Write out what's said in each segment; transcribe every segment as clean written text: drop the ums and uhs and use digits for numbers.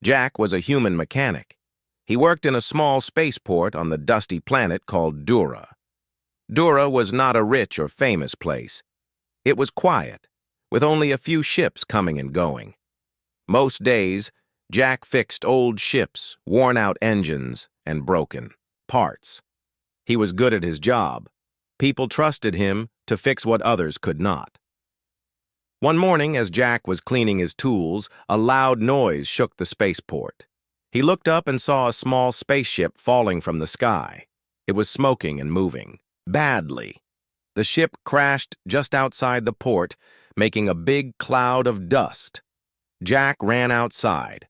Jack was a human mechanic. He worked in a small spaceport on the dusty planet called Dura. Dura was not a rich or famous place. It was quiet, with only a few ships coming and going. Most days, Jack fixed old ships, worn-out engines, and broken parts. He was good at his job. People trusted him to fix what others could not. One morning, as Jack was cleaning his tools, a loud noise shook the spaceport. He looked up and saw a small spaceship falling from the sky. It was smoking and moving badly. The ship crashed just outside the port, making a big cloud of dust. Jack ran outside.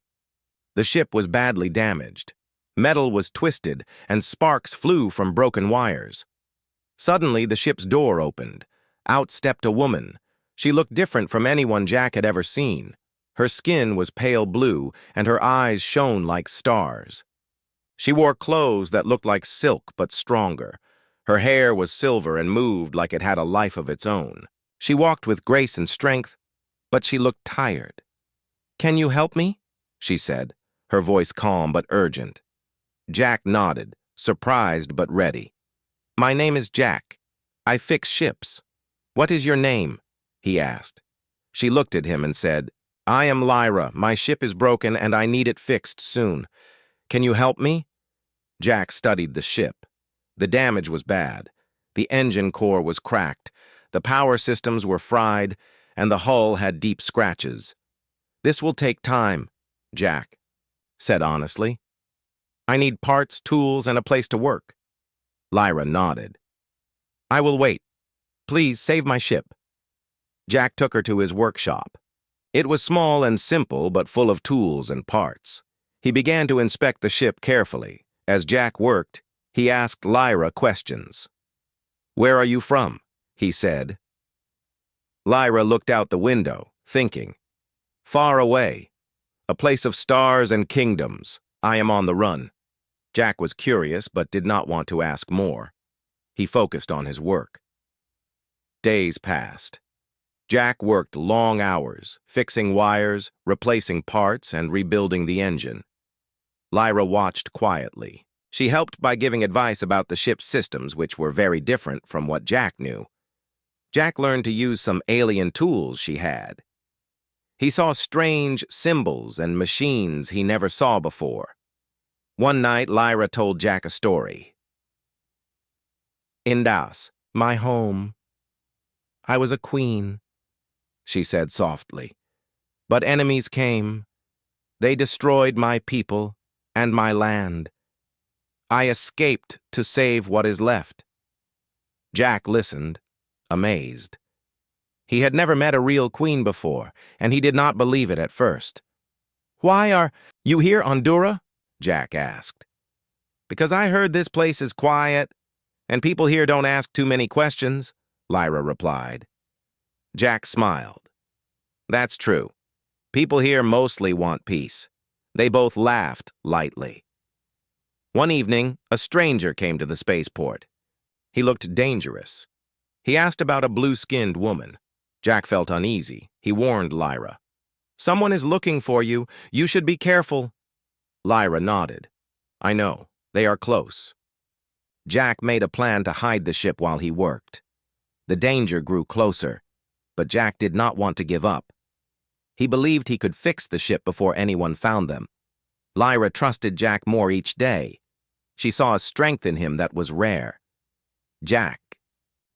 The ship was badly damaged. Metal was twisted, and sparks flew from broken wires. Suddenly, the ship's door opened. Out stepped a woman. She looked different from anyone Jack had ever seen. Her skin was pale blue, and her eyes shone like stars. She wore clothes that looked like silk but stronger. Her hair was silver and moved like it had a life of its own. She walked with grace and strength, but she looked tired. "Can you help me?" she said, her voice calm but urgent. Jack nodded, surprised but ready. "My name is Jack. I fix ships. What is your name?" he asked. She looked at him and said, "I am Lyra. My ship is broken and I need it fixed soon. Can you help me?" Jack studied the ship. The damage was bad. The engine core was cracked, the power systems were fried, and the hull had deep scratches. "This will take time," Jack said honestly. "I need parts, tools, and a place to work." Lyra nodded. "I will wait. Please save my ship." Jack took her to his workshop. It was small and simple, but full of tools and parts. He began to inspect the ship carefully. As Jack worked, he asked Lyra questions. "Where are you from?" he said. Lyra looked out the window, thinking. "Far away. A place of stars and kingdoms. I am on the run." Jack was curious, but did not want to ask more. He focused on his work. Days passed. Jack worked long hours, fixing wires, replacing parts, and rebuilding the engine. Lyra watched quietly. She helped by giving advice about the ship's systems, which were very different from what Jack knew. Jack learned to use some alien tools she had. He saw strange symbols and machines he never saw before. One night, Lyra told Jack a story. "Indas, my home. I was a queen," she said softly. "But enemies came. They destroyed my people and my land. I escaped to save what is left." Jack listened, amazed. He had never met a real queen before, and he did not believe it at first. "Why are you here on Dura?" Jack asked. "Because I heard this place is quiet, and people here don't ask too many questions," Lyra replied. Jack smiled. "That's true. People here mostly want peace." They both laughed lightly. One evening, a stranger came to the spaceport. He looked dangerous. He asked about a blue-skinned woman. Jack felt uneasy. He warned Lyra. "Someone is looking for you. You should be careful." Lyra nodded. "I know. They are close." Jack made a plan to hide the ship while he worked. The danger grew closer, but Jack did not want to give up. He believed he could fix the ship before anyone found them. Lyra trusted Jack more each day. She saw a strength in him that was rare. Jack,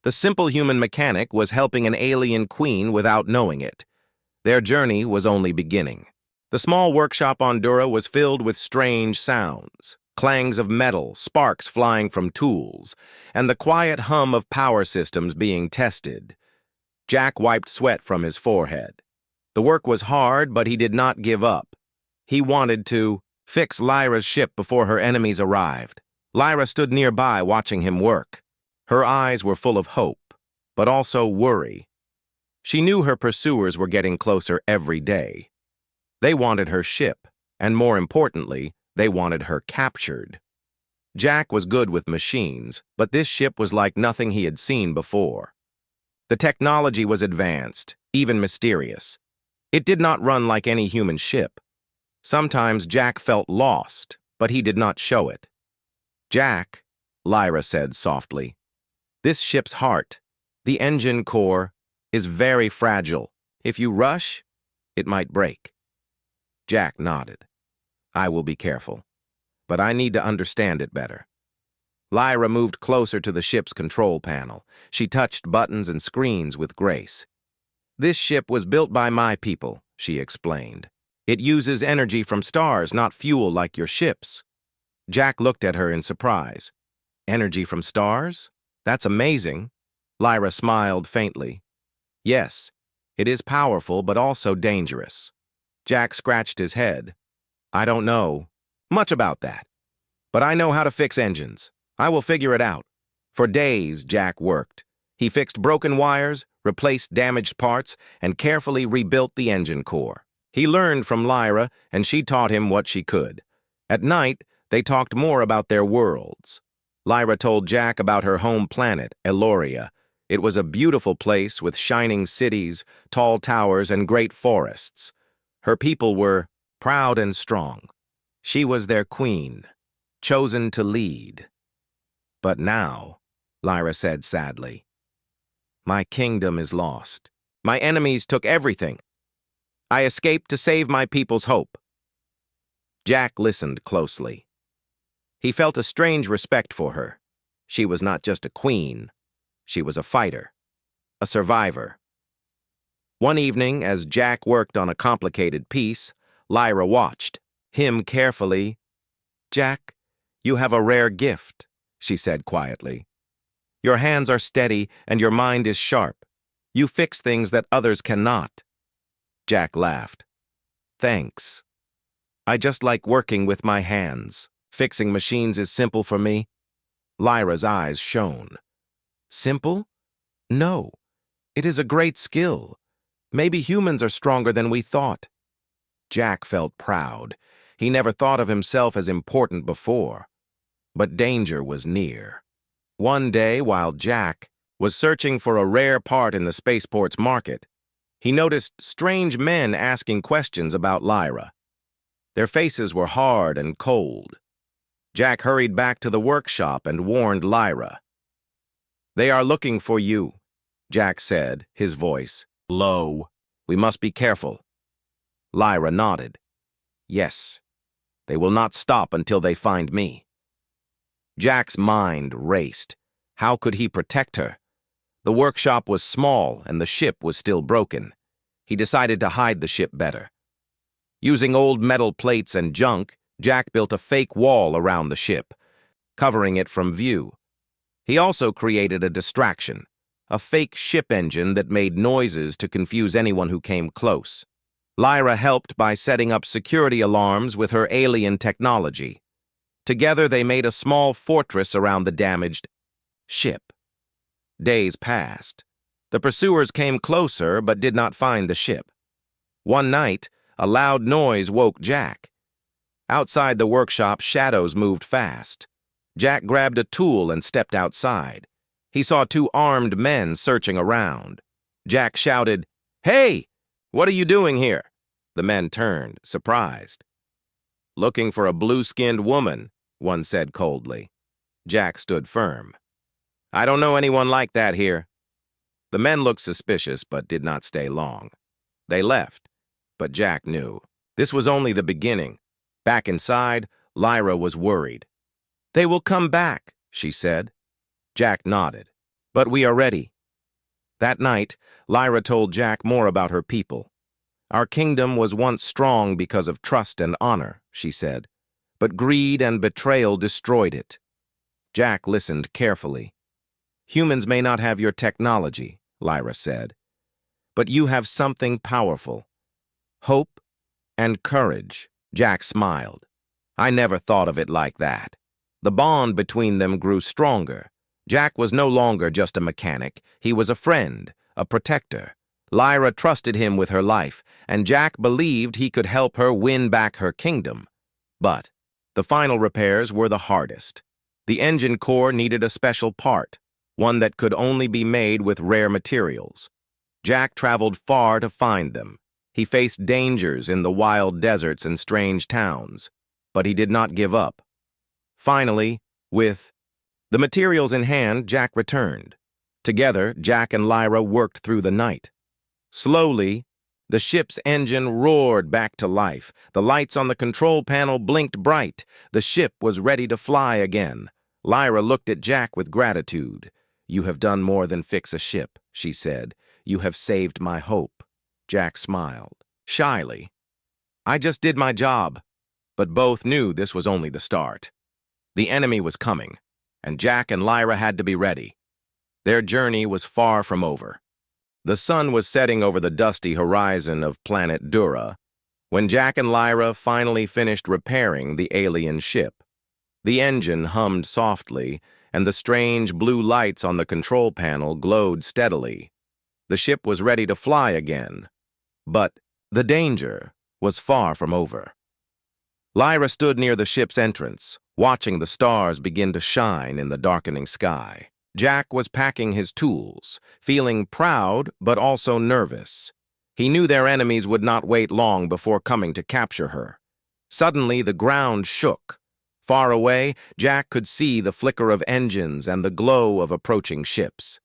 the simple human mechanic, was helping an alien queen without knowing it. Their journey was only beginning. The small workshop on Dura was filled with strange sounds, clangs of metal, sparks flying from tools, and the quiet hum of power systems being tested. Jack wiped sweat from his forehead. The work was hard, but he did not give up. He wanted to fix Lyra's ship before her enemies arrived. Lyra stood nearby watching him work. Her eyes were full of hope, but also worry. She knew her pursuers were getting closer every day. They wanted her ship, and more importantly, they wanted her captured. Jack was good with machines, but this ship was like nothing he had seen before. The technology was advanced, even mysterious. It did not run like any human ship. Sometimes Jack felt lost, but he did not show it. "Jack," Lyra said softly, "this ship's heart, the engine core, is very fragile. If you rush, it might break." Jack nodded. "I will be careful, but I need to understand it better." Lyra moved closer to the ship's control panel. She touched buttons and screens with grace. "This ship was built by my people," she explained. "It uses energy from stars, not fuel like your ships." Jack looked at her in surprise. "Energy from stars? That's amazing." Lyra smiled faintly. "Yes, it is powerful, but also dangerous." Jack scratched his head. "I don't know much about that, but I know how to fix engines. I will figure it out." For days, Jack worked. He fixed broken wires, replaced damaged parts, and carefully rebuilt the engine core. He learned from Lyra, and she taught him what she could. At night, they talked more about their worlds. Lyra told Jack about her home planet, Eloria. It was a beautiful place with shining cities, tall towers, and great forests. Her people were proud and strong. She was their queen, chosen to lead. "But now," Lyra said sadly, "my kingdom is lost. My enemies took everything. I escaped to save my people's hope." Jack listened closely. He felt a strange respect for her. She was not just a queen. She was a fighter, a survivor. One evening, as Jack worked on a complicated piece, Lyra watched him carefully. "Jack, you have a rare gift," she said quietly. "Your hands are steady and your mind is sharp. You fix things that others cannot." Jack laughed. "Thanks. I just like working with my hands. Fixing machines is simple for me." Lyra's eyes shone. "Simple? No. It is a great skill. Maybe humans are stronger than we thought." Jack felt proud. He never thought of himself as important before. But danger was near. One day, while Jack was searching for a rare part in the spaceport's market, he noticed strange men asking questions about Lyra. Their faces were hard and cold. Jack hurried back to the workshop and warned Lyra. "They are looking for you," Jack said, his voice low. "We must be careful." Lyra nodded. "Yes, they will not stop until they find me." Jack's mind raced. How could he protect her? The workshop was small and the ship was still broken. He decided to hide the ship better. Using old metal plates and junk, Jack built a fake wall around the ship, covering it from view. He also created a distraction, a fake ship engine that made noises to confuse anyone who came close. Lyra helped by setting up security alarms with her alien technology. Together they made a small fortress around the damaged ship. Days passed. The pursuers came closer but did not find the ship. One night, a loud noise woke Jack. Outside the workshop, shadows moved fast. Jack grabbed a tool and stepped outside. He saw two armed men searching around. Jack shouted, "Hey! What are you doing here?" The men turned, surprised. "Looking for a blue-skinned woman," one said coldly. Jack stood firm. "I don't know anyone like that here." The men looked suspicious but did not stay long. They left, but Jack knew. This was only the beginning. Back inside, Lyra was worried. "They will come back," she said. Jack nodded. "But we are ready." That night, Lyra told Jack more about her people. "Our kingdom was once strong because of trust and honor," she said, "but greed and betrayal destroyed it." Jack listened carefully. "Humans may not have your technology," Lyra said, "but you have something powerful. Hope and courage." Jack smiled. "I never thought of it like that." The bond between them grew stronger. Jack was no longer just a mechanic. He was a friend, a protector. Lyra trusted him with her life, and Jack believed he could help her win back her kingdom. But the final repairs were the hardest. The engine core needed a special part, one that could only be made with rare materials. Jack traveled far to find them. He faced dangers in the wild deserts and strange towns, but he did not give up. Finally, with the materials in hand, Jack returned. Together, Jack and Lyra worked through the night. Slowly, the ship's engine roared back to life. The lights on the control panel blinked bright. The ship was ready to fly again. Lyra looked at Jack with gratitude. "You have done more than fix a ship," she said. "You have saved my hope." Jack smiled, shyly. "I just did my job." But both knew this was only the start. The enemy was coming, and Jack and Lyra had to be ready. Their journey was far from over. The sun was setting over the dusty horizon of planet Dura when Jack and Lyra finally finished repairing the alien ship. The engine hummed softly, and the strange blue lights on the control panel glowed steadily. The ship was ready to fly again, but the danger was far from over. Lyra stood near the ship's entrance, watching the stars begin to shine in the darkening sky. Jack was packing his tools, feeling proud but also nervous. He knew their enemies would not wait long before coming to capture her. Suddenly, the ground shook. Far away, Jack could see the flicker of engines and the glow of approaching ships.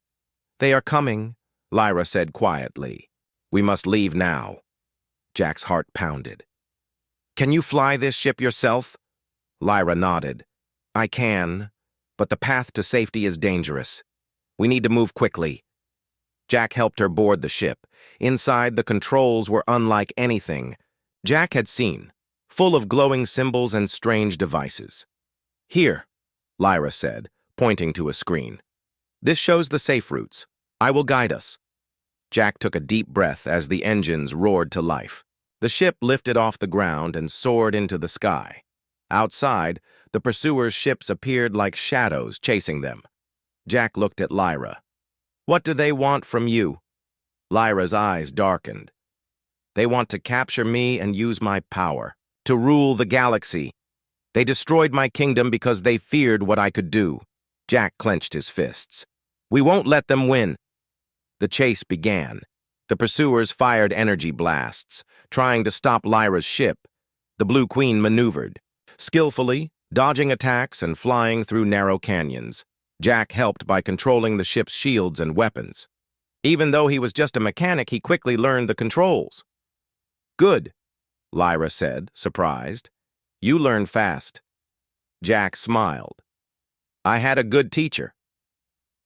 "They are coming," Lyra said quietly. "We must leave now." Jack's heart pounded. "Can you fly this ship yourself?" Lyra nodded. "I can, but the path to safety is dangerous. We need to move quickly." Jack helped her board the ship. Inside, the controls were unlike anything Jack had seen, full of glowing symbols and strange devices. "Here," Lyra said, pointing to a screen. "This shows the safe routes. I will guide us." Jack took a deep breath as the engines roared to life. The ship lifted off the ground and soared into the sky. Outside, the pursuers' ships appeared like shadows chasing them. Jack looked at Lyra. "What do they want from you?" Lyra's eyes darkened. "They want to capture me and use my power, to rule the galaxy. They destroyed my kingdom because they feared what I could do." Jack clenched his fists. "We won't let them win." The chase began. The pursuers fired energy blasts, trying to stop Lyra's ship. The Blue Queen maneuvered, skillfully, dodging attacks and flying through narrow canyons. Jack helped by controlling the ship's shields and weapons. Even though he was just a mechanic, he quickly learned the controls. "Good," Lyra said, surprised. "You learn fast." Jack smiled. "I had a good teacher."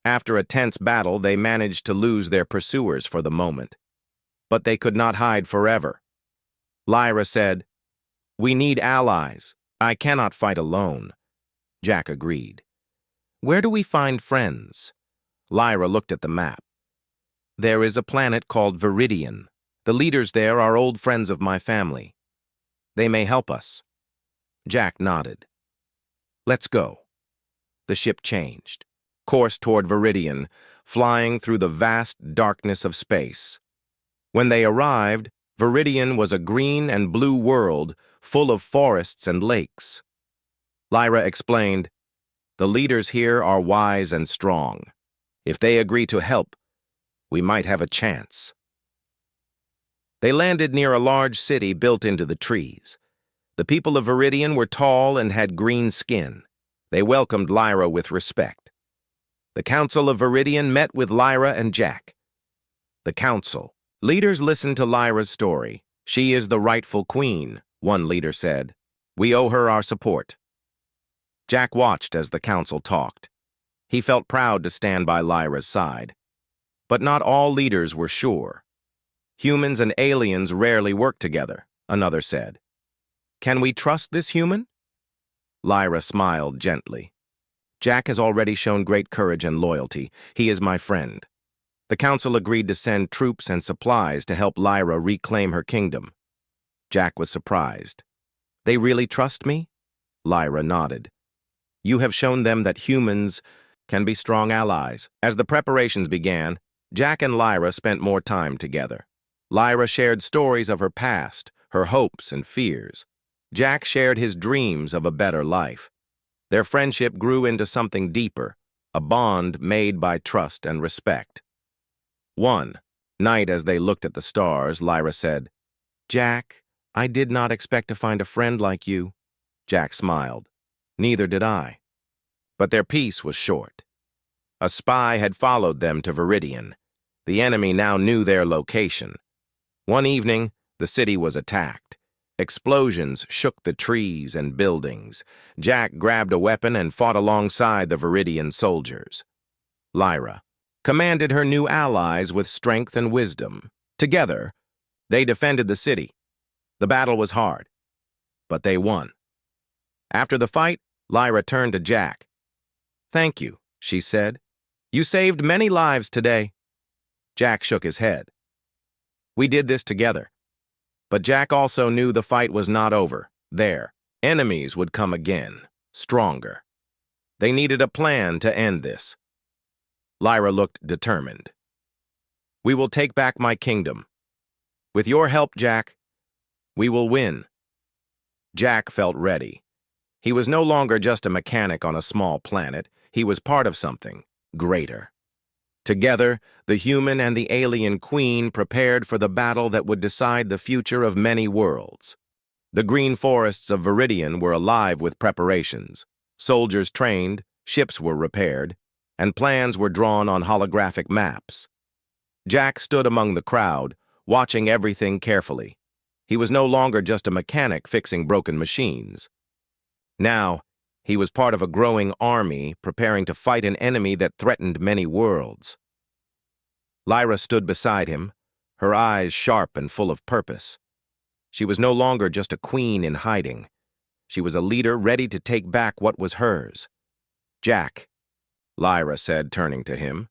After a tense battle, they managed to lose their pursuers for the moment. But they could not hide forever. Lyra said, "We need allies. I cannot fight alone." Jack agreed. "Where do we find friends?" Lyra looked at the map. "There is a planet called Viridian. The leaders there are old friends of my family. They may help us." Jack nodded. "Let's go." The ship changed, course toward Viridian, flying through the vast darkness of space. When they arrived, Viridian was a green and blue world full of forests and lakes. Lyra explained, "The leaders here are wise and strong. If they agree to help, we might have a chance." They landed near a large city built into the trees. The people of Viridian were tall and had green skin. They welcomed Lyra with respect. The Council of Viridian met with Lyra and Jack. The Council. Leaders listened to Lyra's story. "She is the rightful queen," one leader said. "We owe her our support." Jack watched as the council talked. He felt proud to stand by Lyra's side. But not all leaders were sure. "Humans and aliens rarely work together," another said. "Can we trust this human?" Lyra smiled gently. "Jack has already shown great courage and loyalty. He is my friend." The council agreed to send troops and supplies to help Lyra reclaim her kingdom. Jack was surprised. "They really trust me?" Lyra nodded. "You have shown them that humans can be strong allies." As the preparations began, Jack and Lyra spent more time together. Lyra shared stories of her past, her hopes and fears. Jack shared his dreams of a better life. Their friendship grew into something deeper, a bond made by trust and respect. One night, as they looked at the stars, Lyra said, Jack, I did not expect to find a friend like you. Jack smiled. Neither did I. But their peace was short. A spy had followed them to Viridian. The enemy now knew their location. One evening, the city was attacked. Explosions shook the trees and buildings. Jack grabbed a weapon and fought alongside the Viridian soldiers. Lyra commanded her new allies with strength and wisdom. Together, they defended the city. The battle was hard, but they won. After the fight, Lyra turned to Jack. "Thank you," she said. "You saved many lives today." Jack shook his head. "We did this together." But Jack also knew the fight was not over. Their enemies would come again, stronger. They needed a plan to end this. Lyra looked determined. "We will take back my kingdom. With your help, Jack, we will win." Jack felt ready. He was no longer just a mechanic on a small planet. He was part of something greater. Together, the human and the alien queen prepared for the battle that would decide the future of many worlds. The green forests of Viridian were alive with preparations. Soldiers trained, ships were repaired, and plans were drawn on holographic maps. Jack stood among the crowd, watching everything carefully. He was no longer just a mechanic fixing broken machines. Now, he was part of a growing army preparing to fight an enemy that threatened many worlds. Lyra stood beside him, her eyes sharp and full of purpose. She was no longer just a queen in hiding. She was a leader ready to take back what was hers. "Jack," Lyra said, turning to him,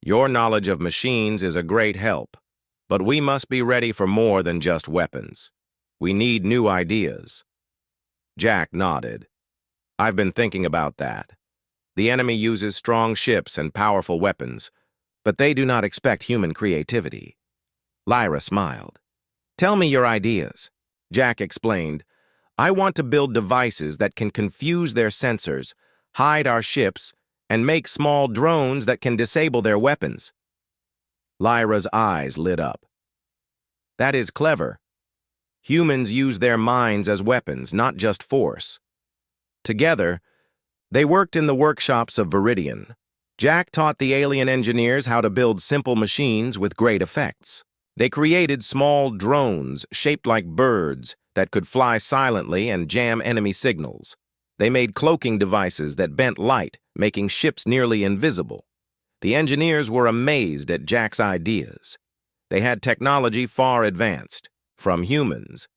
"your knowledge of machines is a great help, but we must be ready for more than just weapons. We need new ideas." Jack nodded. "I've been thinking about that. The enemy uses strong ships and powerful weapons, but they do not expect human creativity." Lyra smiled. "Tell me your ideas." Jack explained, "I want to build devices that can confuse their sensors, hide our ships, and make small drones that can disable their weapons." Lyra's eyes lit up. "That is clever. Humans use their minds as weapons, not just force." Together, they worked in the workshops of Viridian. Jack taught the alien engineers how to build simple machines with great effects. They created small drones shaped like birds that could fly silently and jam enemy signals. They made cloaking devices that bent light, making ships nearly invisible. The engineers were amazed at Jack's ideas. They had technology far advanced, from humans.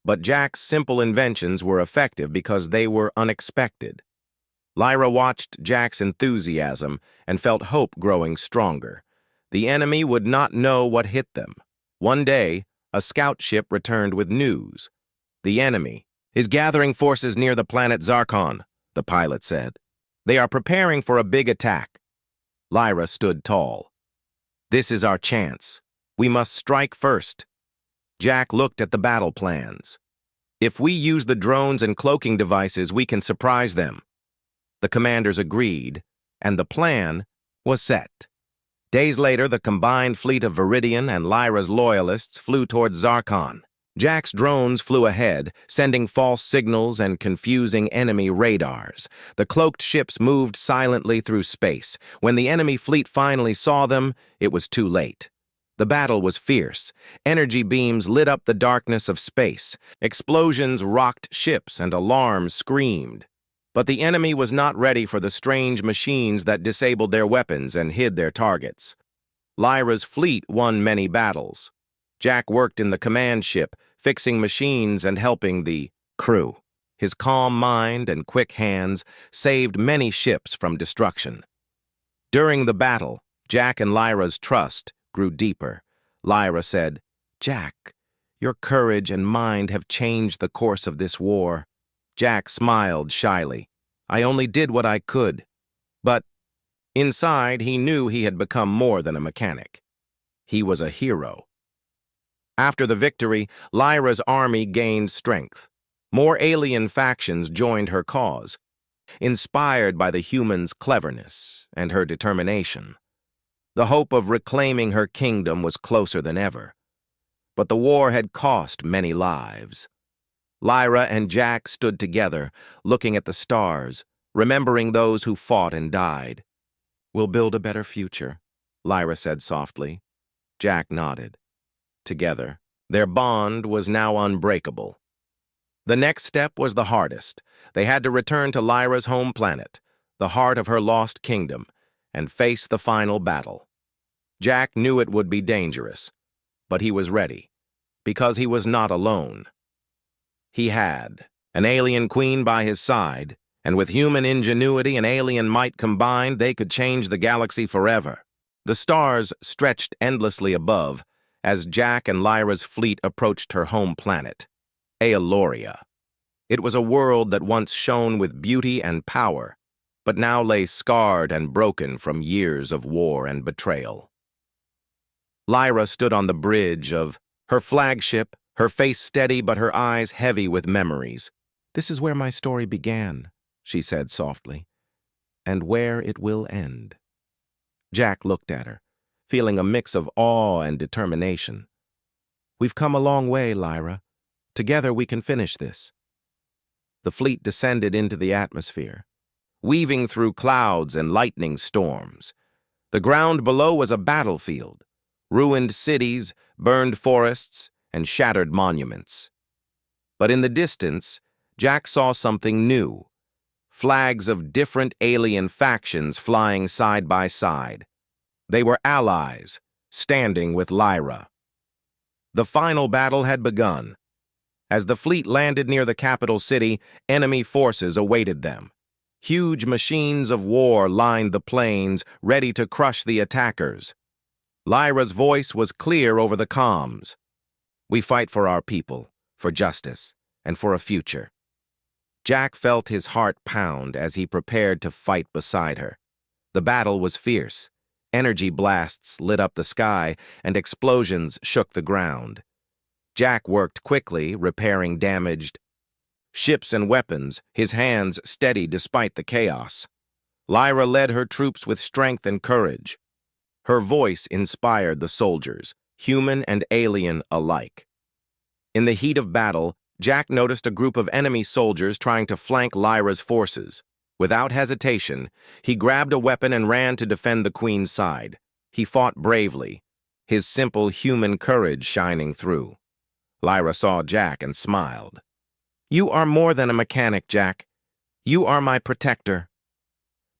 But Jack's simple inventions were effective because they were unexpected. Lyra watched Jack's enthusiasm and felt hope growing stronger. The enemy would not know what hit them. One day, a scout ship returned with news. "The enemy is gathering forces near the planet Zarkon," the pilot said. "They are preparing for a big attack." Lyra stood tall. "This is our chance. We must strike first." Jack looked at the battle plans. "If we use the drones and cloaking devices, we can surprise them." The commanders agreed, and the plan was set. Days later, the combined fleet of Viridian and Lyra's loyalists flew toward Zarkon. Jack's drones flew ahead, sending false signals and confusing enemy radars. The cloaked ships moved silently through space. When the enemy fleet finally saw them, it was too late. The battle was fierce. Energy beams lit up the darkness of space. Explosions rocked ships and alarms screamed. But the enemy was not ready for the strange machines that disabled their weapons and hid their targets. Lyra's fleet won many battles. Jack worked in the command ship, fixing machines and helping the crew. His calm mind and quick hands saved many ships from destruction. During the battle, Jack and Lyra's trust grew deeper. Lyra said, "Jack, your courage and mind have changed the course of this war." Jack smiled shyly. "I only did what I could." But inside, he knew he had become more than a mechanic. He was a hero. After the victory, Lyra's army gained strength. More alien factions joined her cause, inspired by the humans' cleverness and her determination. The hope of reclaiming her kingdom was closer than ever. but the war had cost many lives. Lyra and Jack stood together, looking at the stars, remembering those who fought and died. "We'll build a better future," Lyra said softly. Jack nodded. Together, their bond was now unbreakable. The next step was the hardest. They had to return to Lyra's home planet, the heart of her lost kingdom, and face the final battle. Jack knew it would be dangerous, but he was ready, because he was not alone. He had an alien queen by his side, and with human ingenuity and alien might combined, they could change the galaxy forever. The stars stretched endlessly above as Jack and Lyra's fleet approached her home planet, Aeloria. It was a world that once shone with beauty and power, but now lay scarred and broken from years of war and betrayal. Lyra stood on the bridge of her flagship, her face steady but her eyes heavy with memories. "This is where my story began," she said softly, "and where it will end." Jack looked at her, feeling a mix of awe and determination. "We've come a long way, Lyra. Together we can finish this." The fleet descended into the atmosphere, weaving through clouds and lightning storms. The ground below was a battlefield, ruined cities, burned forests, and shattered monuments. But in the distance, Jack saw something new. Flags of different alien factions flying side by side. They were allies, standing with Lyra. The final battle had begun. As the fleet landed near the capital city, enemy forces awaited them. Huge machines of war lined the plains, ready to crush the attackers. Lyra's voice was clear over the comms. "We fight for our people, for justice, and for a future." Jack felt his heart pound as he prepared to fight beside her. The battle was fierce. Energy blasts lit up the sky, and explosions shook the ground. Jack worked quickly, repairing damaged ships and weapons, his hands steady despite the chaos. Lyra led her troops with strength and courage. Her voice inspired the soldiers, human and alien alike. In the heat of battle, Jack noticed a group of enemy soldiers trying to flank Lyra's forces. Without hesitation, he grabbed a weapon and ran to defend the Queen's side. He fought bravely, his simple human courage shining through. Lyra saw Jack and smiled. "You are more than a mechanic, Jack. You are my protector."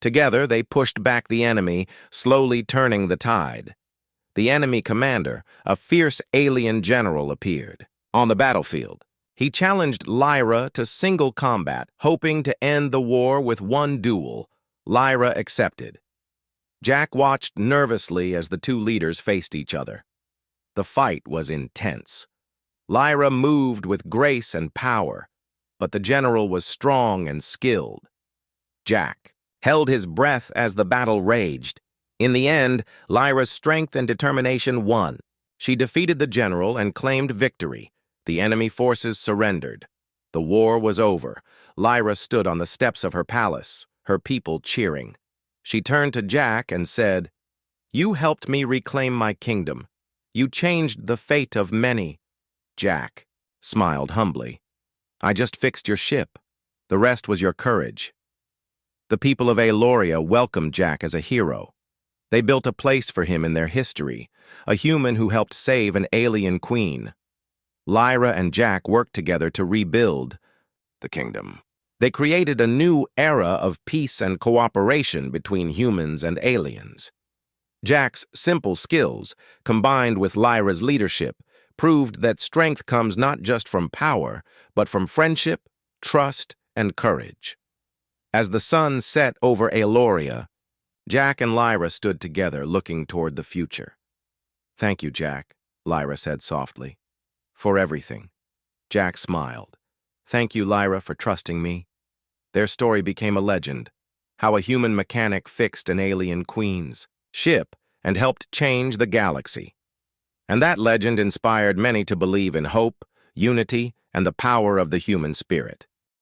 Together, they pushed back the enemy, slowly turning the tide. The enemy commander, a fierce alien general, appeared. On the battlefield, he challenged Lyra to single combat, hoping to end the war with one duel. Lyra accepted. Jack watched nervously as the two leaders faced each other. The fight was intense. Lyra moved with grace and power, but the general was strong and skilled. Jack held his breath as the battle raged. In the end, Lyra's strength and determination won. She defeated the general and claimed victory. The enemy forces surrendered. The war was over. Lyra stood on the steps of her palace, her people cheering. She turned to Jack and said, "You helped me reclaim my kingdom. You changed the fate of many." Jack smiled humbly. "I just fixed your ship. The rest was your courage." The people of Aeloria welcomed Jack as a hero. They built a place for him in their history, a human who helped save an alien queen. Lyra and Jack worked together to rebuild the kingdom. They created a new era of peace and cooperation between humans and aliens. Jack's simple skills, combined with Lyra's leadership, proved that strength comes not just from power, but from friendship, trust, and courage. As the sun set over Aeloria, Jack and Lyra stood together, looking toward the future. "Thank you, Jack," Lyra said softly. "For everything." Jack smiled. "Thank you, Lyra, for trusting me." Their story became a legend, how a human mechanic fixed an alien queen's ship and helped change the galaxy. And that legend inspired many to believe in hope, unity, and the power of the human spirit.